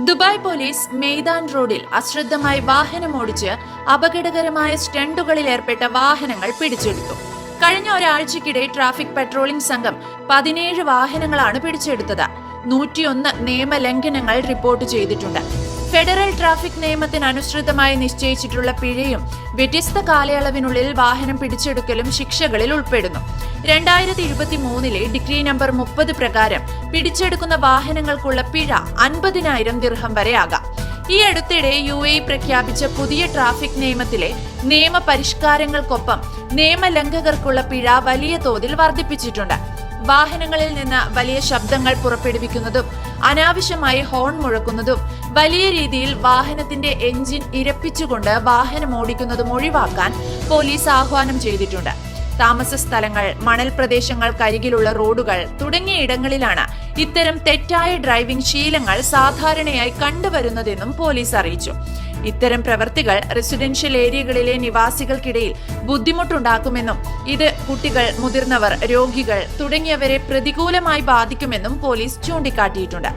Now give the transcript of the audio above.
Dubai police Meydan റോഡിൽ അശ്രദ്ധമായി വാഹനമോടിച്ച് അപകടകരമായ സ്റ്റണ്ടുകളിൽ ഏർപ്പെട്ട വാഹനങ്ങൾ പിടിച്ചെടുത്തു. കഴിഞ്ഞ ഒരാഴ്ചക്കിടെ ട്രാഫിക് പെട്രോളിംഗ് സംഘം 17 വാഹനങ്ങളാണ് പിടിച്ചെടുത്തത്. 101 നിയമലംഘനങ്ങൾ റിപ്പോർട്ട് ചെയ്തിട്ടുണ്ട്. ഫെഡറൽ ട്രാഫിക് നിയമത്തിനനുസൃതമായി നിശ്ചയിച്ചിട്ടുള്ള പിഴയും വ്യത്യസ്ത കാലയളവിനുള്ളിൽ വാഹനം പിടിച്ചെടുക്കലും ശിക്ഷകളിൽ ഉൾപ്പെടുന്നു. 2023 ഡിഗ്രി നമ്പർ 30 പ്രകാരം പിടിച്ചെടുക്കുന്ന വാഹനങ്ങൾക്കുള്ള പിഴ 50,000 ദിർഹം വരെ ആകാം. ഈ അടുത്തിടെ UAE പ്രഖ്യാപിച്ച പുതിയ ട്രാഫിക് നിയമത്തിലെ നിയമപരിഷ്കാരങ്ങൾക്കൊപ്പം നിയമലംഘകർക്കുള്ള പിഴ വലിയ തോതിൽ വർദ്ധിപ്പിച്ചിട്ടുണ്ട്. വാഹനങ്ങളിൽ നിന്ന് വലിയ ശബ്ദങ്ങൾ പുറപ്പെടുവിക്കുന്നതും അനാവശ്യമായി ഹോൺ മുഴക്കുന്നതും വലിയ രീതിയിൽ വാഹനത്തിന്റെ എഞ്ചിൻ ഇരപ്പിച്ചുകൊണ്ട് വാഹനം ഓടിക്കുന്നതും ഒഴിവാക്കാൻ പോലീസ് ആഹ്വാനം ചെയ്തിട്ടുണ്ട്. താമസ സ്ഥലങ്ങൾ, മണൽ പ്രദേശങ്ങൾക്കരികിലുള്ള റോഡുകൾ തുടങ്ങിയ ഇടങ്ങളിലാണ് ഇത്തരം തെറ്റായ ഡ്രൈവിംഗ് ശീലങ്ങൾ സാധാരണയായി കണ്ടുവരുന്നതെന്നും പോലീസ് അറിയിച്ചു. ഇത്തരം പ്രവൃത്തികൾ റെസിഡൻഷ്യൽ ഏരിയകളിലെ നിവാസികൾക്കിടയിൽ ബുദ്ധിമുട്ടുണ്ടാക്കുമെന്നും ഇത് കുട്ടികൾ, മുതിർന്നവർ, രോഗികൾ തുടങ്ങിയവരെ പ്രതികൂലമായി ബാധിക്കുമെന്നും പോലീസ് ചൂണ്ടിക്കാട്ടിയിട്ടുണ്ട്.